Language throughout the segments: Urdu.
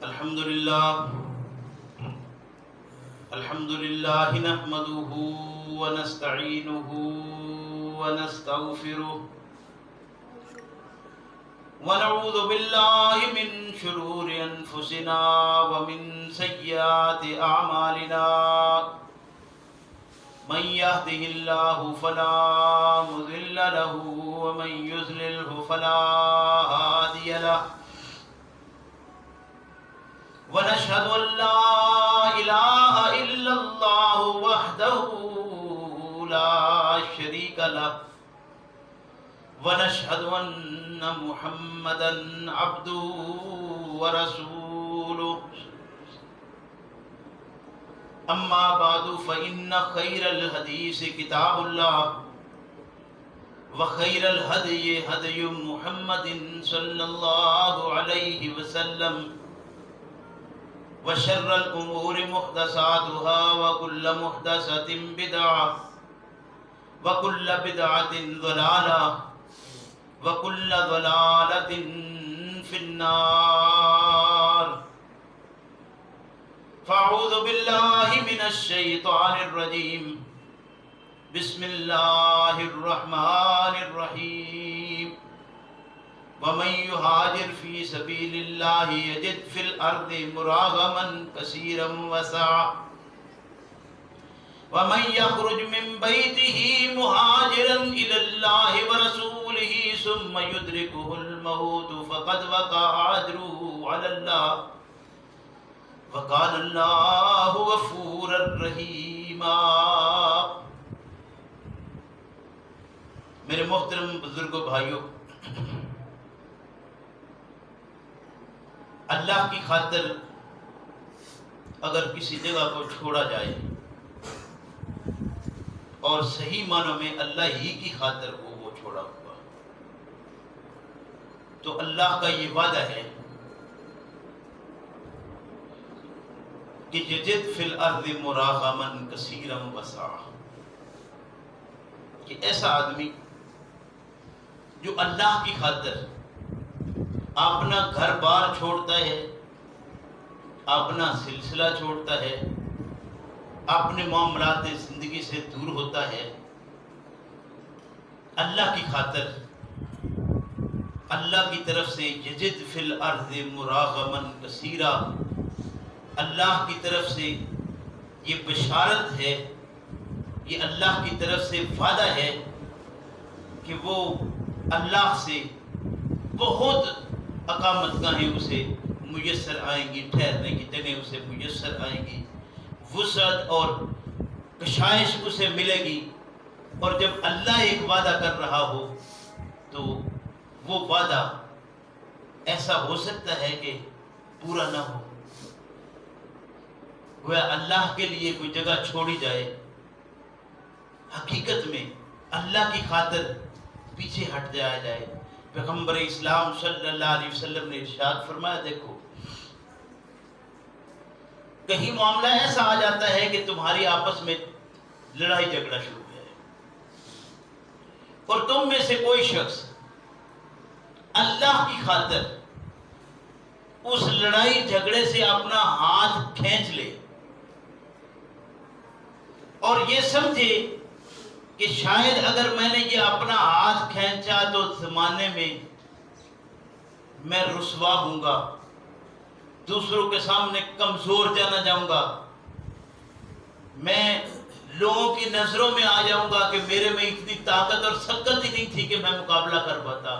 الحمد لله نحمده ونستعينه ونستغفره ونعوذ بالله من شرور أنفسنا ومن سيئات أعمالنا من يهده الله فلا مضل له ومن يضلله فلا هادي له ونشهد أن لا إله إلا الله وحده لا شريك له ونشهد أن محمدا عبده ورسوله أما بعد فإن خير الحديث كتاب الله وخير الهدي هدي محمد صلى الله عليه وسلم وشر الأمور محدثاتها وكل محدثة بدعة وكل بدعة ضلالة وكل ضلالة في النار فأعوذ بالله من الشيطان الرجيم بسم الله الرحمن الرحيم ومن يهاجر في سبيل الله يجد في الأرض مراغما كثيرا وسعا ومن يخرج من بيته مهاجرا إلى الله ورسوله ثم يدركه الموت فقد وقع أجره على الله وكان الله غفورا رحيما۔ میرے محترم بزرگوں بھائیوں، اللہ کی خاطر اگر کسی جگہ کو چھوڑا جائے اور صحیح معنوں میں اللہ ہی کی خاطر ہو وہ چھوڑا ہوا، تو اللہ کا یہ وعدہ ہے کہ یجد فی الارض مراغما کثیرا وسعا، کہ ایسا آدمی جو اللہ کی خاطر اپنا گھر بار چھوڑتا ہے، اپنا سلسلہ چھوڑتا ہے، اپنے معاملات زندگی سے دور ہوتا ہے، اللہ کی خاطر اللہ کی طرف سے یجد فی الارض مراغما کثیرا، اللہ کی طرف سے یہ بشارت ہے، یہ اللہ کی طرف سے وعدہ ہے کہ وہ اللہ سے بہت اقامت گاہیں اسے میسر آئیں گی، ٹھہرنے کی جگہ اسے میسر آئیں گی، وسعت اور کشائش اسے ملے گی۔ اور جب اللہ ایک وعدہ کر رہا ہو تو وہ وعدہ ایسا ہو سکتا ہے کہ پورا نہ ہو، گویا اللہ کے لیے کوئی جگہ چھوڑی جائے، حقیقت میں اللہ کی خاطر پیچھے ہٹ جایا جائے۔ پیغمبر اسلام صلی اللہ علیہ وسلم نے ارشاد فرمایا، دیکھو کہیں معاملہ ایسا آ جاتا ہے کہ تمہاری آپس میں لڑائی جھگڑا شروع ہے اور تم میں سے کوئی شخص اللہ کی خاطر اس لڑائی جھگڑے سے اپنا ہاتھ کھینچ لے اور یہ سمجھے کہ شاید اگر میں نے یہ اپنا ہاتھ کھینچا تو زمانے میں میں رسوا ہوں گا، دوسروں کے سامنے کمزور جانا جاؤں گا، میں لوگوں کی نظروں میں آ جاؤں گا کہ میرے میں اتنی طاقت اور سکت ہی نہیں تھی کہ میں مقابلہ کر پاتا۔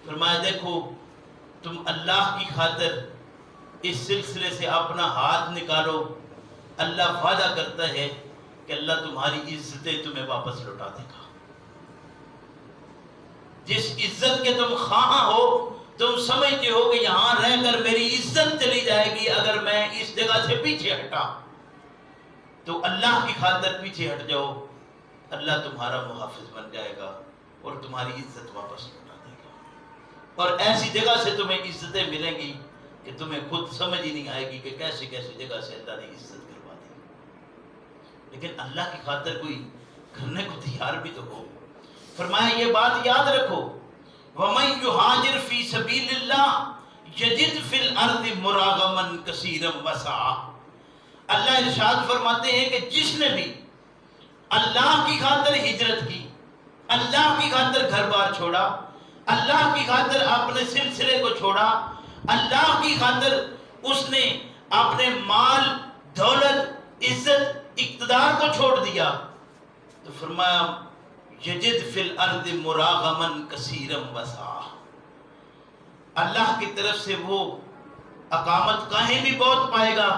فرمایا دیکھو تم اللہ کی خاطر اس سلسلے سے اپنا ہاتھ نکالو، اللہ وعدہ کرتا ہے کہ اللہ تمہاری عزتیں تمہیں واپس لوٹا دے گا۔ جس عزت کے تم خواہاں ہو، تم سمجھتے ہو کہ یہاں رہ کر میری عزت چلی جائے گی اگر میں اس جگہ سے پیچھے ہٹا، تو اللہ کی خاطر پیچھے ہٹ جاؤ، اللہ تمہارا محافظ بن جائے گا اور تمہاری عزت واپس لوٹا دے گا، اور ایسی جگہ سے تمہیں عزتیں ملیں گی کہ تمہیں خود سمجھ ہی نہیں آئے گی کہ کیسی کیسی جگہ سے اللہ نے عزت کروا دی۔ لیکن اللہ کی خاطر کوئی کرنے کو تیار بھی تو ہو۔ فرمایا یہ بات یاد رکھو، وَمَن يُهَاجِرْ فِي سَبِيلِ اللَّهِ یجد فی الارض مراغما کثیرا وسعا۔ اللہ ارشاد فرماتے ہیں کہ جس نے بھی اللہ کی خاطر ہجرت کی، اللہ کی خاطر گھر بار چھوڑا، اللہ کی خاطر اپنے سلسلے کو چھوڑا، اللہ کی خاطر اس نے اپنے مال، دولت، عزت، اقتدار کو چھوڑ دیا، تو فرمایا یجد فی الارض مراغما کثیرا وسعا، اللہ کی طرف سے وہ اقامت گاہیں بھی بہت پائے گا۔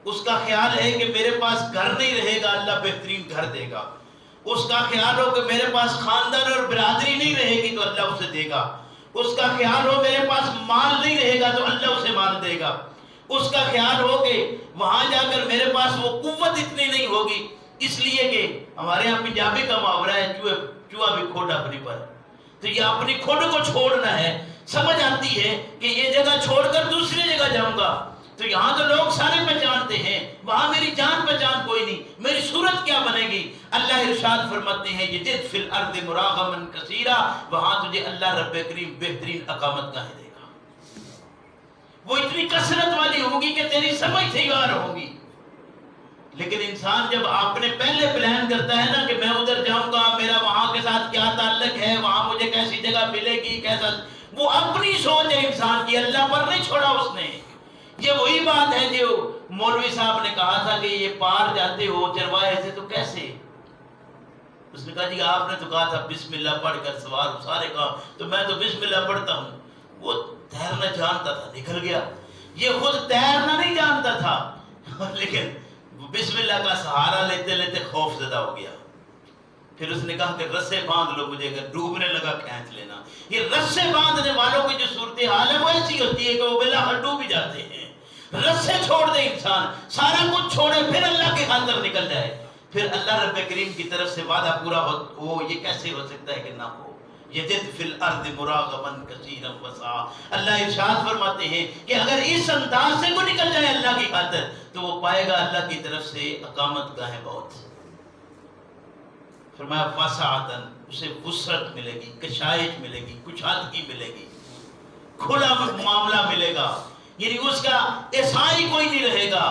اس کا خیال ہے کہ میرے پاس گھر نہیں رہے گا، اللہ بہترین گھر دے گا۔ اس کا خیال ہو کہ میرے پاس خاندان اور برادری نہیں رہے گی تو اللہ اسے دے گا۔ اس کا خیال ہو میرے پاس مال نہیں رہے گا تو اللہ اسے مال دے گا۔ اس کا خیال ہو کہ وہاں جا کر میرے پاس وہ قوت اتنی نہیں ہوگی، اس لیے کہ ہمارے یہاں پنجابی کا محاورہ ہے چوہا بھی کھوڑ اپنی پر، تو یہ اپنی کھوڑ کو چھوڑنا ہے۔ سمجھ آتی ہے کہ یہ جگہ چھوڑ کر دوسری جگہ جاؤں گا تو یہاں تو لوگ سارے پہچانتے ہیں، وہاں میری جان پہچان کوئی نہیں، میری صورت کیا بنے گی؟ اللہ ارشاد فرماتے ہیں یجد فی الارض مراغما کثیرا، وہاں تجھے اللہ رب کریم بہترین اقامت گاہیں دے گا۔ وہ اتنی کثرت والی ہوگی کہ تیری سمجھ سے ہی باہر ہوگی۔ لیکن انسان جب اپنے پہلے پلان کرتا ہے نا کہ میں ادھر جاؤں گا، میرا وہاں کے ساتھ کیا تعلق ہے، وہاں مجھے کیسی جگہ ملے گی، کیسا، وہ اپنی سوچ ہے انسان کی، اللہ پر نہیں چھوڑا اس نے۔ یہ وہی بات ہے جو مولوی صاحب نے کہا تھا کہ یہ پار جاتے ہو چرواہے سے تو کیسے؟ اس نے کہا جی آپ نے تو کہا تھا بسم اللہ پڑھ کر سوار سارے کہا، تو میں تو بسم اللہ پڑھتا ہوں۔ وہ تیرنا جانتا تھا، نکل گیا۔ یہ خود تیرنا نہیں جانتا تھا لیکن بسم اللہ کا سہارا لیتے لیتے خوف زدہ ہو گیا۔ پھر اس نے کہا کہ رسے باندھ لو، مجھے اگر ڈوبنے لگا کھینچ لینا۔ یہ رسے باندھنے والوں کی جو صورتحال ہے وہ ایسی ہوتی ہے کہ وہ بالآخر ڈوب ہی جاتے ہیں۔ رسے چھوڑ دے انسان، سارا کچھ چھوڑے، پھر اللہ کی خاطر نکل جائے، پھر اللہ رب کریم کی طرف سے وعدہ پورا ہو۔ یہ کیسے ہو سکتا ہے کہ نہ ہو؟ یجد فی الارض مراغما کثیرا وسعا۔ اللہ ارشاد فرماتے ہیں کہ اگر اس انداز سے وہ نکل جائے اللہ کی خاطر تو وہ پائے گا اللہ کی طرف سے اقامت گاہیں بہت۔ فرمایا وسعتن، اسے وسعت ملے گی، کشائش ملے گی، کشادگی ملے گی، کھلا معاملہ ملے گا، یعنی اس کا ایسائی کوئی نہیں رہے گا۔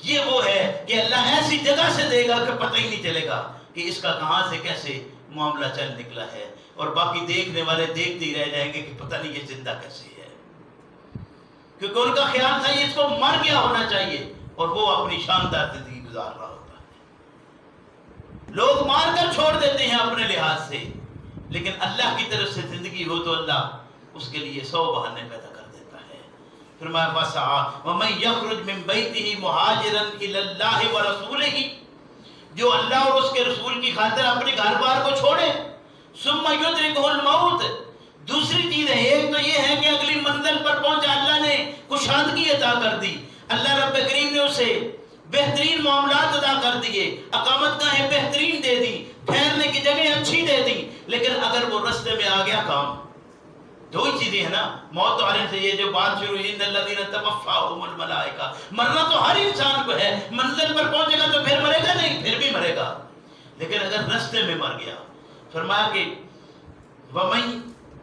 یہ وہ ہے کہ اللہ ایسی جگہ سے دے گا کہ پتہ ہی نہیں چلے گا کہ اس کا کہاں سے کیسے معاملہ چل نکلا ہے، اور باقی دیکھنے والے دیکھتے ہی رہ جائیں گے کہ پتہ نہیں یہ زندہ کیسے ہے، کیونکہ ان کا خیال تھا یہ اس کو مر گیا ہونا چاہیے اور وہ اپنی شاندار زندگی گزار رہا ہوتا ہے۔ لوگ مار کر چھوڑ دیتے ہیں اپنے لحاظ سے، لیکن اللہ کی طرف سے زندگی ہو تو اللہ اس کے لیے 100 بہانے پیدا کر دیتا ہے۔ فرمایا وسعا ومن یخرج من بیتہ مہاجرا الی اللہ ورسولہ، جو اللہ اور اس کے رسول کی خاطر اپنے گھر بار کو چھوڑے، ثم یدرکہ الموت، دوسری چیز ہے، ایک تو یہ ہے کہ اگلی منزل پر پہنچا، اللہ نے کشادگی عطا کر دی، اللہ رب کریم نے اسے بہترین معاملات عطا کر دیے، اقامت گاہیں بہترین دے دی، ٹھہرنے کی جگہ اچھی دے دی، لیکن اگر وہ رستے میں آ گیا کام، دو ہی چیزیں ہیں نا، موت تو ہر سے یہ جو بات شروع ہوئی ان الذین توفاہم الملائکہ، مرنا تو ہر انسان کو ہے، منزل پر پہنچے گا تو پھر مرے گا نہیں، پھر بھی مرے گا، لیکن اگر رستے میں مر گیا، فرمایا کہ ومن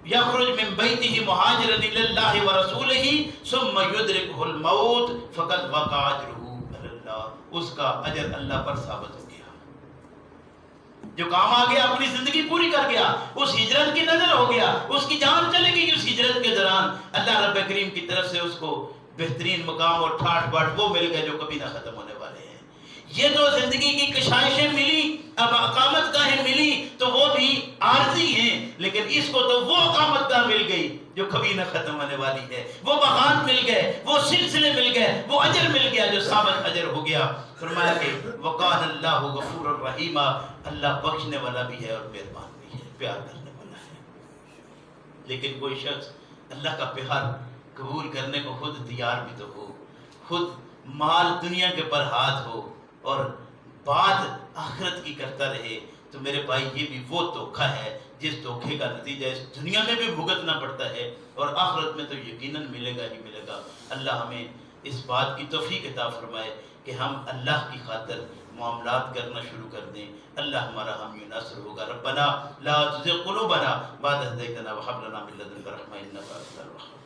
یخرج من بیتہ مہاجرا الی اللہ ورسولہ ثم یدرکہ الموت فقد وقع اجرہ علی اللہ، اس کا اجر اللہ پر ثابت ہو گیا۔ جو کام آ گیا اپنی زندگی پوری کر گیا، اس ہجرت کی نظر ہو گیا، اس کی جان چلے گئی اس ہجرت کے دوران، اللہ رب کریم کی طرف سے اس کو بہترین مقام اور ٹھاٹ باٹ وہ مل گئے جو کبھی نہ ختم ہونے والے ہیں۔ یہ تو زندگی کی کشائشیں ملی، اب اقامت گاہیں ملی تو وہ بھی عارضی ہیں، لیکن اس کو تو وہ اقامت گاہ مل گئی جو کبھی نہ ختم ہونے والی ہے، وہ بغات مل گئے، وہ سلسلے مل گئے، وہ اجر مل گیا جو ثابت اجر ہو گیا۔ فرمایا کہ وقال اللہ غفور الرحیم، اللہ بخشنے والا بھی ہے اور مہربان بھی ہے، پیار کرنے والا ہے۔ لیکن کوئی شخص اللہ کا پیار قبول کرنے کو خود تیار بھی تو ہو، خود مال دنیا کے پر ہاتھ ہو اور بات آخرت کی کرتا رہے، تو میرے بھائی یہ بھی وہ دھوکہ ہے جس دھوکے کا نتیجہ اس دنیا میں بھی بھگتنا پڑتا ہے اور آخرت میں تو یقیناً ملے گا ہی ملے گا۔ اللہ ہمیں اس بات کی توفیق عطا فرمائے کہ ہم اللہ کی خاطر معاملات کرنا شروع کر دیں، اللہ ہمارا حامی و ناصر ہوگا۔ ربنا لا تزغ قلوبنا بعد إذ هديتنا وهب لنا من لدنك رحمة إنك أنت الوهاب۔